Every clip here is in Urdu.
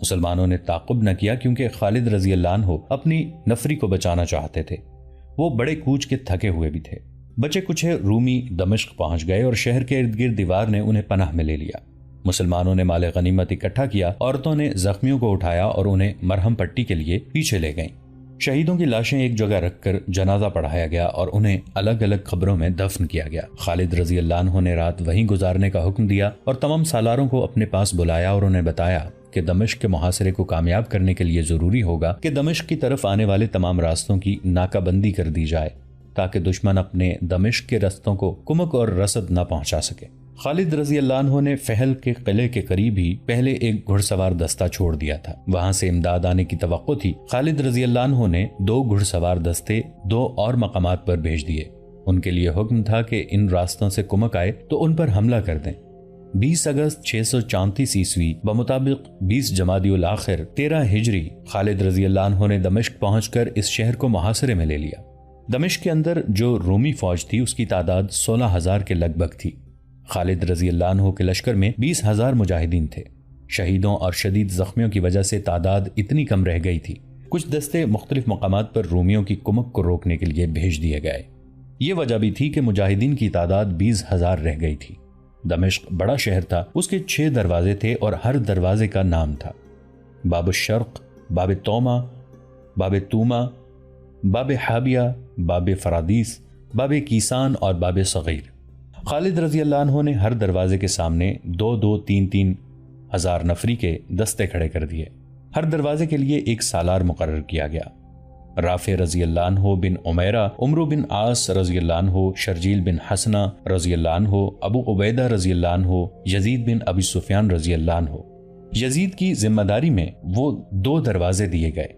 مسلمانوں نے تعقب نہ کیا کیونکہ خالد رضی اللہ عنہ اپنی نفری کو بچانا چاہتے تھے۔ وہ بڑے کوچ کے تھکے ہوئے بھی تھے۔ بچے کچھ رومی دمشق پہنچ گئے اور شہر کے ارد گرد دیوار نے انہیں پناہ میں لے لیا۔ مسلمانوں نے مال غنیمت اکٹھا کیا، عورتوں نے زخمیوں کو اٹھایا اور انہیں مرہم پٹی کے لیے پیچھے لے گئیں۔ شہیدوں کی لاشیں ایک جگہ رکھ کر جنازہ پڑھایا گیا اور انہیں الگ الگ قبروں میں دفن کیا گیا۔ خالد رضی اللہ عنہ نے رات وہیں گزارنے کا حکم دیا اور تمام سالاروں کو اپنے پاس بلایا اور انہیں بتایا کہ دمشق کے محاصرے کو کامیاب کرنے کے لیے ضروری ہوگا کہ دمشق کی طرف آنے والے تمام راستوں کی ناکہ بندی کر دی جائے تاکہ دشمن اپنے دمشق کے رستوں کو کمک اور رسد نہ پہنچا سکے۔ خالد رضی اللہ عنہ نے فہل کے قلعے کے قریب ہی پہلے ایک گھڑ سوار دستہ چھوڑ دیا تھا۔ وہاں سے امداد آنے کی توقع تھی۔ خالد رضی اللہ عنہ نے 2 گھڑ سوار دستے 2 اور مقامات پر بھیج دیے۔ ان کے لیے حکم تھا کہ ان راستوں سے کمک آئے تو ان پر حملہ کر دیں۔ 20 اگست 634 عیسوی بمطابق 20 جمادی الاخر 13 ہجری خالد رضی اللہ عنہ نے دمشق پہنچ کر اس شہر کو محاصرے میں لے لیا۔ دمشق کے اندر جو رومی فوج تھی اس کی تعداد 16,000 کے لگ بھگ تھی۔ خالد رضی اللہ عنہ کے لشکر میں 20,000 مجاہدین تھے۔ شہیدوں اور شدید زخمیوں کی وجہ سے تعداد اتنی کم رہ گئی تھی۔ کچھ دستے مختلف مقامات پر رومیوں کی کمک کو روکنے کے لیے بھیج دیے گئے۔ یہ وجہ بھی تھی کہ مجاہدین کی تعداد 20,000 رہ گئی تھی۔ دمشق بڑا شہر تھا، اس کے 6 دروازے تھے اور ہر دروازے کا نام تھا۔ باب الشرق، باب توما، باب توما، باب حابیہ، باب فرادیس، باب کیسان اور باب صغیر۔ خالد رضی اللہ عنہ نے ہر دروازے کے سامنے 2-2، 3-3 ہزار نفری کے دستے کھڑے کر دیے۔ ہر دروازے کے لیے ایک سالار مقرر کیا گیا۔ رافع رضی اللہ عنہ بن عمیرہ، عمرو بن عاص رضی اللہ عنہ، شرجیل بن حسنہ رضی اللہ عنہ، ابو عبیدہ رضی اللہ عنہ، یزید بن ابی سفیان رضی اللہ عنہ۔ یزید کی ذمہ داری میں وہ 2 دروازے دیے گئے۔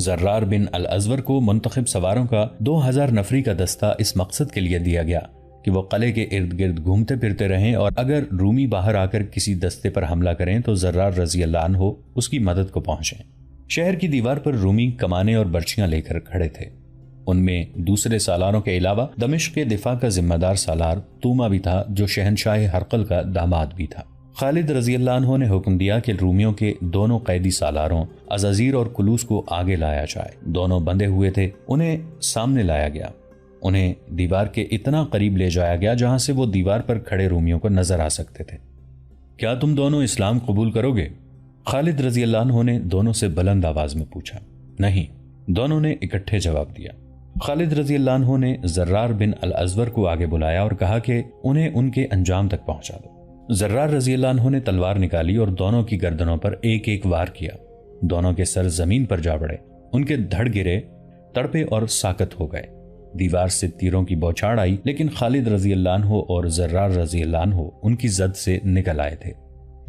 زرار بن الازور کو منتخب سواروں کا 2000 نفری کا دستہ اس مقصد کے لیے دیا گیا کہ وہ قلعے کے ارد گرد گھومتے پھرتے رہیں اور اگر رومی باہر آ کر کسی دستے پر حملہ کریں تو زرار رضی اللہ عنہ اس کی مدد کو پہنچیں۔ شہر کی دیوار پر رومی کمانے اور برچیاں لے کر کھڑے تھے۔ ان میں دوسرے سالاروں کے علاوہ دمشق کے دفاع کا ذمہ دار سالار توما بھی تھا جو شہنشاہ ہرقل کا داماد بھی تھا۔ خالد رضی اللہ عنہ نے حکم دیا کہ رومیوں کے دونوں قیدی سالاروں عزازیر اور کلوس کو آگے لایا جائے۔ دونوں بندھے ہوئے تھے، انہیں سامنے لایا گیا۔ انہیں دیوار کے اتنا قریب لے جایا گیا جہاں سے وہ دیوار پر کھڑے رومیوں کو نظر آ سکتے تھے۔ کیا تم دونوں اسلام قبول کرو گے؟ خالد رضی اللہ عنہ نے دونوں سے بلند آواز میں پوچھا۔ نہیں، دونوں نے اکٹھے جواب دیا۔ خالد رضی اللہ عنہ نے زرار بن الازور کو آگے بلایا اور کہا کہ انہیں ان کے انجام تک پہنچا دو۔ زرار رضی اللہ عنہ نے تلوار نکالی اور دونوں کی گردنوں پر ایک ایک وار کیا۔ دونوں کے سر زمین پر جا پڑے، ان کے دھڑ گرے، تڑپے اور ساکت ہو گئے۔ دیوار سے تیروں کی بوچھاڑ آئی لیکن خالد رضی اللہ عنہ اور زرار رضی اللہ عنہ ان کی زد سے نکل آئے تھے۔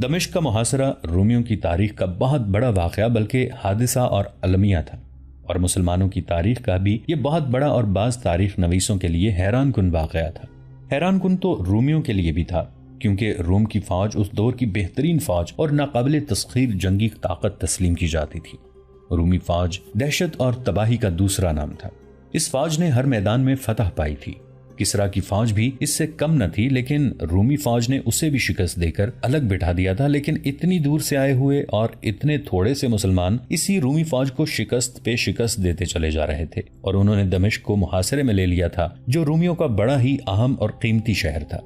دمشق کا محاصرہ رومیوں کی تاریخ کا بہت بڑا واقعہ بلکہ حادثہ اور المیہ تھا، اور مسلمانوں کی تاریخ کا بھی یہ بہت بڑا اور بعض تاریخ نویسوں کے لیے حیران کن واقعہ تھا۔ حیران کن تو رومیوں کے لیے بھی تھا کیونکہ روم کی فوج اس دور کی بہترین فوج اور ناقابل تسخیر جنگی طاقت تسلیم کی جاتی تھی۔ رومی فوج دہشت اور تباہی کا دوسرا نام تھا۔ اس فوج نے ہر میدان میں فتح پائی تھی۔ کسرا کی فوج بھی اس سے کم نہ تھی لیکن رومی فوج نے اسے بھی شکست دے کر الگ بٹھا دیا تھا، لیکن اتنی دور سے آئے ہوئے اور اتنے تھوڑے سے مسلمان اسی رومی فوج کو شکست پہ شکست دیتے چلے جا رہے تھے، اور انہوں نے دمشق کو محاصرے میں لے لیا تھا جو رومیوں کا بڑا ہی اہم اور قیمتی شہر تھا۔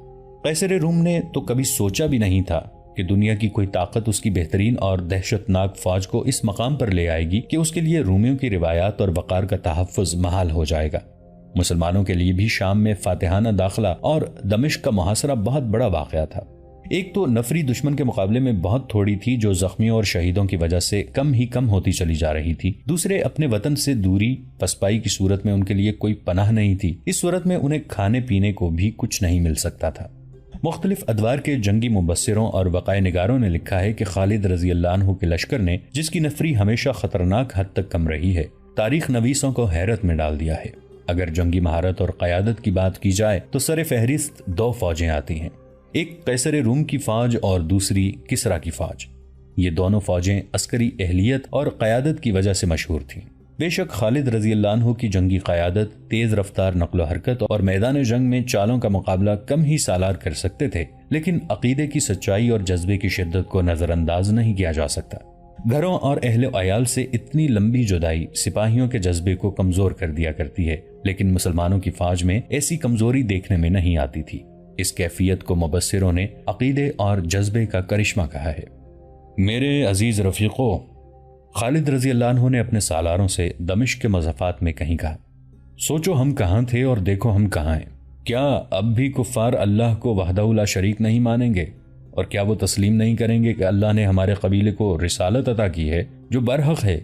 قیصر روم نے تو کبھی سوچا بھی نہیں تھا کہ دنیا کی کوئی طاقت اس کی بہترین اور دہشت ناک فوج کو اس مقام پر لے آئے گی کہ اس کے لیے رومیوں کی روایات اور وقار کا تحفظ محال ہو جائے گا۔ مسلمانوں کے لیے بھی شام میں فاتحانہ داخلہ اور دمشق کا محاصرہ بہت بڑا واقعہ تھا۔ ایک تو نفری دشمن کے مقابلے میں بہت تھوڑی تھی جو زخمیوں اور شہیدوں کی وجہ سے کم ہی کم ہوتی چلی جا رہی تھی، دوسرے اپنے وطن سے دوری پسپائی کی صورت میں ان کے لیے کوئی پناہ نہیں تھی، اس صورت میں انہیں کھانے پینے کو بھی کچھ نہیں مل سکتا تھا۔ مختلف ادوار کے جنگی مبصروں اور وقائع نگاروں نے لکھا ہے کہ خالد رضی اللہ عنہ کے لشکر نے، جس کی نفری ہمیشہ خطرناک حد تک کم رہی ہے، تاریخ نویسوں کو حیرت میں ڈال دیا ہے۔ اگر جنگی مہارت اور قیادت کی بات کی جائے تو سر فہرست 2 فوجیں آتی ہیں، ایک قیصر روم کی فوج اور دوسری کسرا کی فوج۔ یہ دونوں فوجیں عسکری اہلیت اور قیادت کی وجہ سے مشہور تھیں۔ بے شک خالد رضی اللہ عنہ کی جنگی قیادت، تیز رفتار نقل و حرکت اور میدان جنگ میں چالوں کا مقابلہ کم ہی سالار کر سکتے تھے، لیکن عقیدے کی سچائی اور جذبے کی شدت کو نظر انداز نہیں کیا جا سکتا۔ گھروں اور اہل و عیال سے اتنی لمبی جدائی سپاہیوں کے جذبے کو کمزور کر دیا کرتی ہے، لیکن مسلمانوں کی فوج میں ایسی کمزوری دیکھنے میں نہیں آتی تھی۔ اس کیفیت کو مبصروں نے عقیدے اور جذبے کا کرشمہ کہا ہے۔ میرے عزیز رفیقو، خالد رضی اللہ عنہ نے اپنے سالاروں سے دمشق کے مضافات میں کہیں کہا، سوچو ہم کہاں تھے اور دیکھو ہم کہاں ہیں۔ کیا اب بھی کفار اللہ کو وحدہ لا شریک نہیں مانیں گے؟ اور کیا وہ تسلیم نہیں کریں گے کہ اللہ نے ہمارے قبیلے کو رسالت عطا کی ہے جو برحق ہے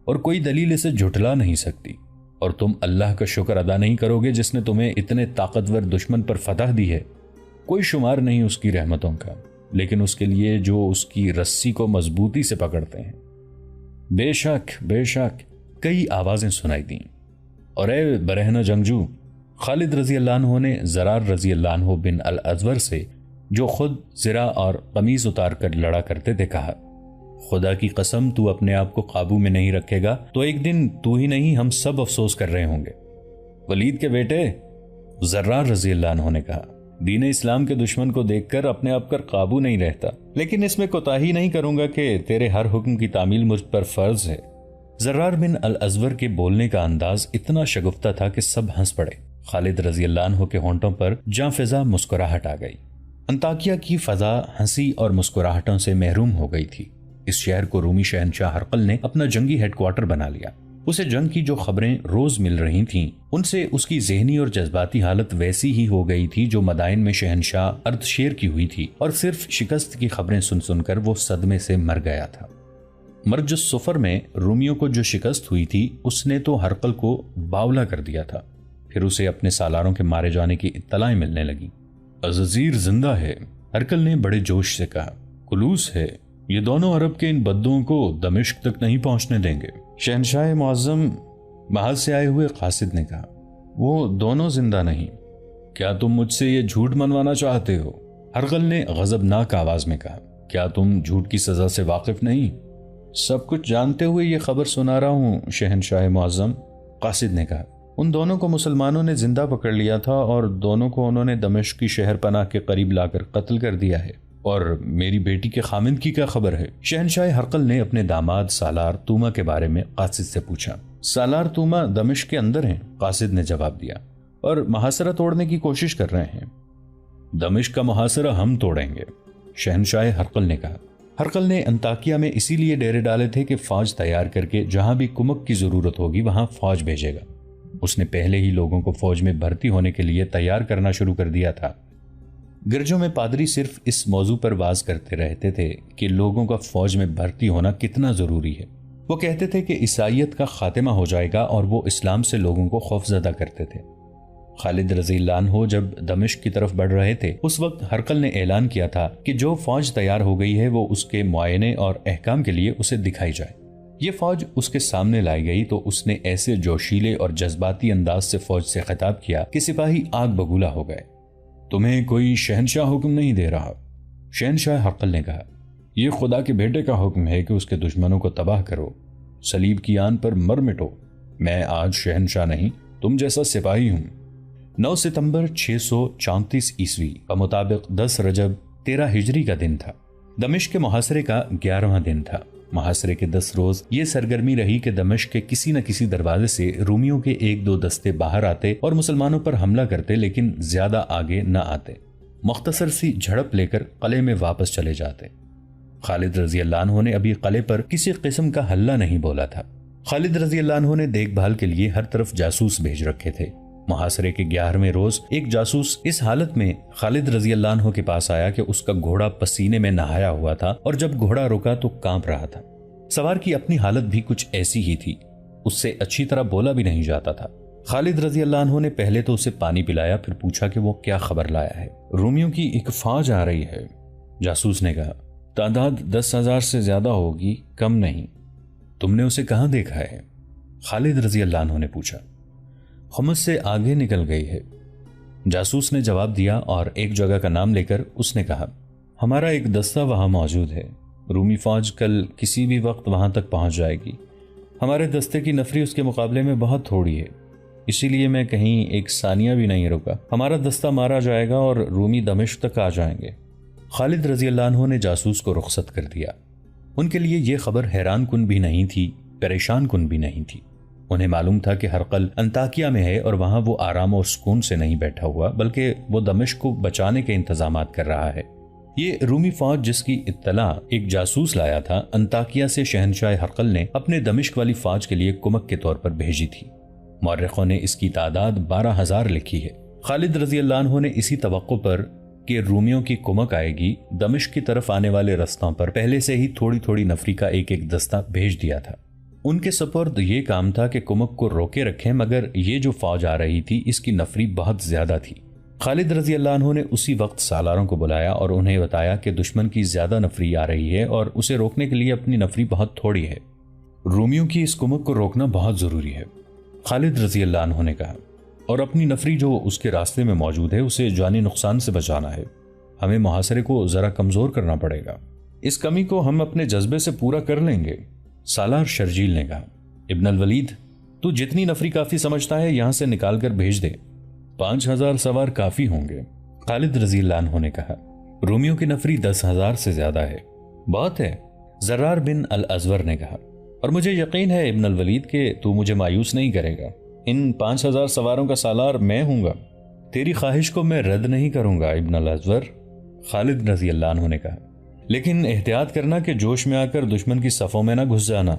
اور کوئی دلیل اسے جھٹلا نہیں سکتی؟ اور تم اللہ کا شکر ادا نہیں کرو گے جس نے تمہیں اتنے طاقتور دشمن پر فتح دی ہے؟ کوئی شمار نہیں اس کی رحمتوں کا، لیکن اس کے لیے جو اس کی رسی کو مضبوطی سے پکڑتے ہیں۔ بے شک بے شک، کئی آوازیں سنائی دیں۔ اور اے برہنہ جنگجو، خالد رضی اللہ عنہ نے زرار رضی اللہ عنہ بن الازور سے، جو خود زرہ اور قمیص اتار کر لڑا کرتے تھے، کہا، خدا کی قسم تو اپنے آپ کو قابو میں نہیں رکھے گا تو ایک دن تو ہی نہیں ہم سب افسوس کر رہے ہوں گے۔ ولید کے بیٹے، زرار رضی اللہ عنہ نے کہا، دین اسلام کے دشمن کو دیکھ کر اپنے آپ پر قابو نہیں رہتا، لیکن اس میں کوتاہی نہیں کروں گا کہ تیرے ہر حکم کی تعمیل مجھ پر فرض ہے۔ زرار بن الازور کے بولنے کا انداز اتنا شگفتہ تھا کہ سب ہنس پڑے۔ خالد رضی اللہ عنہ کے ہونٹوں پر جاں فضا مسکراہٹ آ گئی۔ انطاکیہ کی فضا ہنسی اور مسکراہٹوں سے محروم ہو گئی تھی۔ اس شہر کو رومی شہنشاہ ہرقل نے اپنا جنگی ہیڈ کوارٹر بنا لیا۔ اسے جنگ کی جو خبریں روز مل رہی تھیں ان سے اس کی ذہنی اور جذباتی حالت ویسی ہی ہو گئی تھی جو مدائن میں شہنشاہ اردشیر کی ہوئی تھی، اور صرف شکست کی خبریں سن سن کر وہ صدمے سے مر گیا تھا۔ مرج الصفر میں رومیوں کو جو شکست ہوئی تھی اس نے تو ہرقل کو باولا کر دیا تھا۔ پھر اسے اپنے سالاروں کے مارے جانے کی اطلاعیں ملنے لگیں۔ عزازیر زندہ ہے، ہرقل نے بڑے جوش سے کہا۔ کلوس ہے، یہ دونوں عرب کے ان بدوؤں کو دمشق تک نہیں پہنچنے دیں گے۔ شہنشاہ معظم، محل سے آئے ہوئے قاصد نے کہا، وہ دونوں زندہ نہیں۔ کیا تم مجھ سے یہ جھوٹ منوانا چاہتے ہو؟ ہرقل نے غضبناک آواز میں کہا، کیا تم جھوٹ کی سزا سے واقف نہیں؟ سب کچھ جانتے ہوئے یہ خبر سنا رہا ہوں شہنشاہ معظم، قاصد نے کہا۔ ان دونوں کو مسلمانوں نے زندہ پکڑ لیا تھا اور دونوں کو انہوں نے دمشق کی شہر پناہ کے قریب لا کر قتل کر دیا ہے۔ اور میری بیٹی کے خامند کی کیا خبر ہے؟ شہنشاہ ہرقل نے اپنے داماد سالار توما کے بارے میں قاصد سے پوچھا۔ سالار توما دمشق کے اندر ہیں، قاصد نے جواب دیا، اور محاصرہ توڑنے کی کوشش کر رہے ہیں۔ دمشق کا محاصرہ ہم توڑیں گے، شہنشاہ ہرقل نے کہا۔ ہرقل نے انطاکیہ میں اسی لیے ڈیرے ڈالے تھے کہ فوج تیار کر کے جہاں بھی کمک کی ضرورت ہوگی وہاں فوج بھیجے گا۔ اس نے پہلے ہی لوگوں کو فوج میں بھرتی ہونے کے لیے تیار کرنا شروع کر دیا تھا۔ گرجوں میں پادری صرف اس موضوع پر واز کرتے رہتے تھے کہ لوگوں کا فوج میں بھرتی ہونا کتنا ضروری ہے۔ وہ کہتے تھے کہ عیسائیت کا خاتمہ ہو جائے گا، اور وہ اسلام سے لوگوں کو خوفزدہ کرتے تھے۔ خالد رضی اللہ عنہ جب دمشق کی طرف بڑھ رہے تھے اس وقت ہرقل نے اعلان کیا تھا کہ جو فوج تیار ہو گئی ہے وہ اس کے معائنے اور احکام کے لیے اسے دکھائی جائے۔ یہ فوج اس کے سامنے لائی گئی تو اس نے ایسے جوشیلے اور جذباتی انداز سے فوج سے خطاب کیا کہ سپاہی آگ بگولا ہو گئے۔ تمہیں کوئی شہنشاہ حکم نہیں دے رہا، شہنشاہ ہرقل نے کہا، یہ خدا کے بیٹے کا حکم ہے کہ اس کے دشمنوں کو تباہ کرو، صلیب کی آن پر مر مٹو۔ میں آج شہنشاہ نہیں، تم جیسا سپاہی ہوں۔ 9 ستمبر 634 عیسوی کا مطابق 10 رجب 13 ہجری کا دن تھا۔ دمشق کے محاصرے کا 11واں دن تھا۔ محاصرے کے 10 روز یہ سرگرمی رہی کہ دمشق کے کسی نہ کسی دروازے سے رومیوں کے 1-2 دستے باہر آتے اور مسلمانوں پر حملہ کرتے، لیکن زیادہ آگے نہ آتے۔ مختصر سی جھڑپ لے کر قلعے میں واپس چلے جاتے۔ خالد رضی اللہ عنہ نے ابھی قلعے پر کسی قسم کا حلہ نہیں بولا تھا۔ خالد رضی اللہ عنہ نے دیکھ بھال کے لیے ہر طرف جاسوس بھیج رکھے تھے۔ محاصرے کے 11ویں روز ایک جاسوس اس حالت میں خالد رضی اللہ عنہ کے پاس آیا کہ اس کا گھوڑا پسینے میں نہایا ہوا تھا، اور جب گھوڑا رکا تو کانپ رہا تھا۔ سوار کی اپنی حالت بھی کچھ ایسی ہی تھی، اس سے اچھی طرح بولا بھی نہیں جاتا تھا۔ خالد رضی اللہ عنہ نے پہلے تو اسے پانی پلایا، پھر پوچھا کہ وہ کیا خبر لایا ہے۔ رومیوں کی ایک فوج آ رہی ہے، جاسوس نے کہا، تعداد 10,000 سے زیادہ ہوگی، کم نہیں۔ تم نے اسے کہاں دیکھا ہے؟ خالد رضی اللہ عنہ نے پوچھا۔ خمس سے آگے نکل گئی ہے، جاسوس نے جواب دیا، اور ایک جگہ کا نام لے کر اس نے کہا، ہمارا ایک دستہ وہاں موجود ہے، رومی فوج کل کسی بھی وقت وہاں تک پہنچ جائے گی۔ ہمارے دستے کی نفری اس کے مقابلے میں بہت تھوڑی ہے، اسی لیے میں کہیں ایک ثانیہ بھی نہیں رکا۔ ہمارا دستہ مارا جائے گا اور رومی دمشق تک آ جائیں گے۔ خالد رضی اللہ عنہ نے جاسوس کو رخصت کر دیا۔ ان کے لیے یہ خبر حیران کن بھی نہیں تھی، پریشان کن بھی نہیں تھی۔ انہیں معلوم تھا کہ ہرقل انطاکیہ میں ہے اور وہاں وہ آرام اور سکون سے نہیں بیٹھا ہوا، بلکہ وہ دمشق کو بچانے کے انتظامات کر رہا ہے۔ یہ رومی فوج جس کی اطلاع ایک جاسوس لایا تھا، انطاکیہ سے شہنشاہ ہرقل نے اپنے دمشق والی فوج کے لیے کمک کے طور پر بھیجی تھی۔ مورخوں نے اس کی تعداد 12,000 لکھی ہے۔ خالد رضی اللہ عنہ نے اسی توقع پر کہ رومیوں کی کمک آئے گی، دمشق کی طرف آنے والے رستوں پر پہلے سے ہی تھوڑی تھوڑی نفری کا ایک ایک دستہ بھیج دیا تھا۔ ان کے سپرد یہ کام تھا کہ کمک کو روکے رکھیں، مگر یہ جو فوج آ رہی تھی اس کی نفری بہت زیادہ تھی۔ خالد رضی اللہ عنہ نے اسی وقت سالاروں کو بلایا اور انہیں بتایا کہ دشمن کی زیادہ نفری آ رہی ہے اور اسے روکنے کے لیے اپنی نفری بہت تھوڑی ہے۔ رومیوں کی اس کمک کو روکنا بہت ضروری ہے، خالد رضی اللہ عنہ نے کہا، اور اپنی نفری جو اس کے راستے میں موجود ہے اسے جانی نقصان سے بچانا ہے۔ ہمیں محاصرے کو ذرا کمزور کرنا پڑے گا، اس کمی کو ہم اپنے جذبے سے پورا کر لیں گے، سالار شرجیل نے کہا۔ ابن الولید، تو جتنی نفری کافی سمجھتا ہے یہاں سے نکال کر بھیج دے، 5,000 سوار کافی ہوں گے، خالد رضی اللہ عنہ نے کہا۔ رومیوں کی نفری 10,000 سے زیادہ ہے، بہت ہے، زرار بن الازور نے کہا، اور مجھے یقین ہے ابن الولید کہ تو مجھے مایوس نہیں کرے گا، ان 5,000 سواروں کا سالار میں ہوں گا، تیری خواہش کو میں رد نہیں کروں گا ابن الازور، خالد رضی اللہ عنہ نے کہا، لیکن احتیاط کرنا کہ جوش میں آ کر دشمن کی صفوں میں نہ گھس جانا،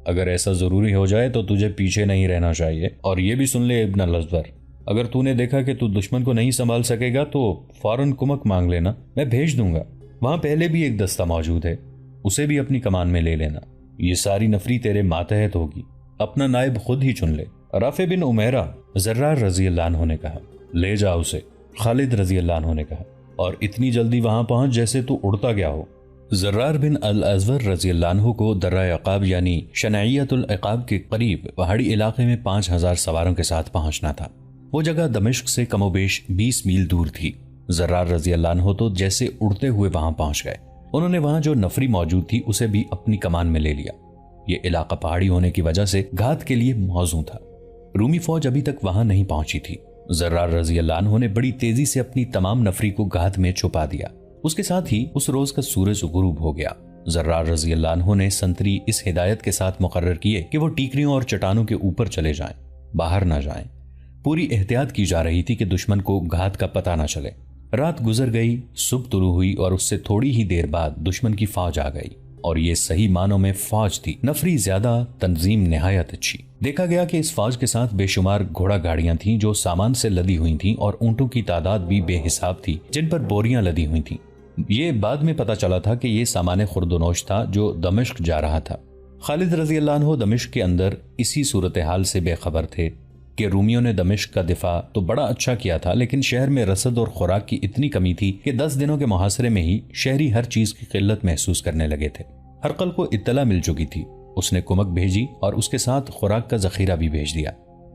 اگر ایسا ضروری ہو جائے تو تجھے پیچھے نہیں رہنا چاہیے، اور یہ بھی سن لے ابن الازور، اگر تو نے دیکھا کہ تو دشمن کو نہیں سنبھال سکے گا تو فوراً کمک مانگ لینا، میں بھیج دوں گا، وہاں پہلے بھی ایک دستہ موجود ہے، اسے بھی اپنی کمان میں لے لینا، یہ ساری نفری تیرے ماتحت ہوگی، اپنا نائب خود ہی چن لے۔ رافع بن عمیرہ، زرار رضی اللہ عنہ نے کہا، لے جا اسے، خالد رضی اللہ عنہ نے کہا، اور اتنی جلدی وہاں پہنچ جیسے تو اڑتا گیا ہو۔ زرار بن الازور رضی اللہ عنہ کو درہ عقاب یعنی شنعیت العقاب کے قریب پہاڑی علاقے میں 5,000 سواروں کے ساتھ پہنچنا تھا۔ وہ جگہ دمشق سے کم و بیش 20 میل دور تھی۔ زرار رضی اللہ عنہ تو جیسے اڑتے ہوئے وہاں پہنچ گئے۔ انہوں نے وہاں جو نفری موجود تھی اسے بھی اپنی کمان میں لے لیا۔ یہ علاقہ پہاڑی ہونے کی وجہ سے گھات کے لیے موزوں تھا۔ رومی فوج ابھی تک وہاں نہیں پہنچی تھی۔ زرار رضی اللہ عنہ نے بڑی تیزی سے اپنی تمام نفری کو گھات میں چھپا دیا۔ اس کے ساتھ ہی اس روز کا سورج غروب ہو گیا۔ زرار رضی اللہ عنہ نے سنتری اس ہدایت کے ساتھ مقرر کیے کہ وہ ٹیکریوں اور چٹانوں کے اوپر چلے جائیں، باہر نہ جائیں۔ پوری احتیاط کی جا رہی تھی کہ دشمن کو گھات کا پتہ نہ چلے۔ رات گزر گئی، صبح طلوع ہوئی اور اس سے تھوڑی ہی دیر بعد دشمن کی فوج آ گئی، اور یہ صحیح معنوں میں فوج تھی، نفری زیادہ، تنظیم نہایت اچھی۔ دیکھا گیا کہ اس فوج کے ساتھ بے شمار گھوڑا گاڑیاں تھیں جو سامان سے لدی ہوئی تھیں، اور اونٹوں کی تعداد بھی بے حساب تھی جن پر بوریاں لدی ہوئی تھیں۔ یہ بعد میں پتا چلا تھا کہ یہ سامان خردونوش تھا جو دمشق جا رہا تھا۔ خالد رضی اللہ عنہ دمشق کے اندر اسی صورتحال سے بے خبر تھے کہ رومیوں نے دمشق کا دفاع تو بڑا اچھا کیا تھا، لیکن شہر میں رسد اور خوراک کی اتنی کمی تھی کہ 10 دنوں کے محاصرے میں ہی شہری ہر چیز کی قلت محسوس کرنے لگے تھے۔ ہرقل کو اطلاع مل چکی تھی، اس نے کمک بھیجی اور اس کے ساتھ خوراک کا ذخیرہ بھی بھیج دیا۔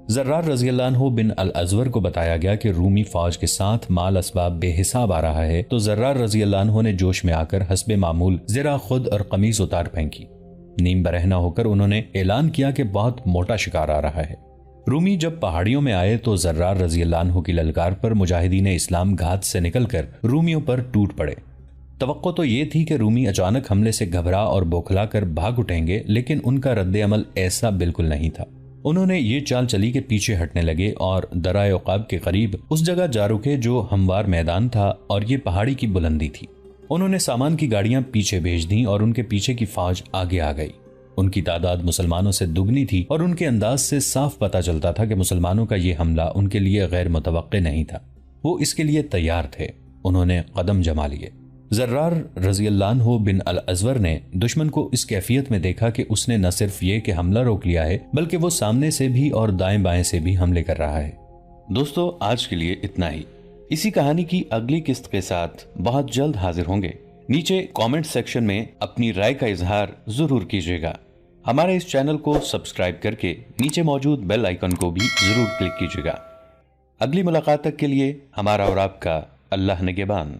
زرار رضی اللہ عنہ بن الازور کو بتایا گیا کہ رومی فوج کے ساتھ مال اسباب بے حساب آ رہا ہے، تو زرار رضی اللہ عنہ نے جوش میں آ کر حسب معمول زرہ خود اور قمیص اتار پھینکی۔ نیم برہنہ ہو کر انہوں نے اعلان کیا کہ بہت موٹا شکار آ رہا ہے۔ رومی جب پہاڑیوں میں آئے تو زرار رضی اللہ عنہ کی للکار پر مجاہدین اسلام گھات سے نکل کر رومیوں پر ٹوٹ پڑے۔ توقع تو یہ تھی کہ رومی اچانک حملے سے گھبرا اور بوکھلا کر بھاگ اٹھیں گے، لیکن ان کا رد عمل ایسا بالکل نہیں تھا۔ انہوں نے یہ چال چلی کہ پیچھے ہٹنے لگے اور درہ عقاب کے قریب اس جگہ جا رکے جو ہموار میدان تھا اور یہ پہاڑی کی بلندی تھی۔ انہوں نے سامان کی گاڑیاں پیچھے بھیج دیں اور ان کے پیچھے کی فوج آگے آ گئی۔ ان کی تعداد مسلمانوں سے دگنی تھی اور ان کے انداز سے صاف پتہ چلتا تھا کہ مسلمانوں کا یہ حملہ ان کے لیے غیر متوقع نہیں تھا۔ وہ اس کے لیے تیار تھے۔ انہوں نے قدم جما لیے۔ زرار رضی اللہ عنہ بن الازور نے دشمن کو اس کیفیت میں دیکھا کہ اس نے نہ صرف یہ کہ حملہ روک لیا ہے، بلکہ وہ سامنے سے بھی اور دائیں بائیں سے بھی حملے کر رہا ہے۔ دوستو، آج کے لیے اتنا ہی۔ اسی کہانی کی اگلی قسط کے ساتھ بہت جلد حاضر ہوں گے۔ نیچے کامنٹ سیکشن میں اپنی رائے کا اظہار ضرور کیجیے گا۔ ہمارے اس چینل کو سبسکرائب کر کے نیچے موجود بیل آئیکن کو بھی ضرور کلک کیجیے گا۔ اگلی ملاقات تک کے لیے ہمارا اور آپ کا اللہ نگہبان۔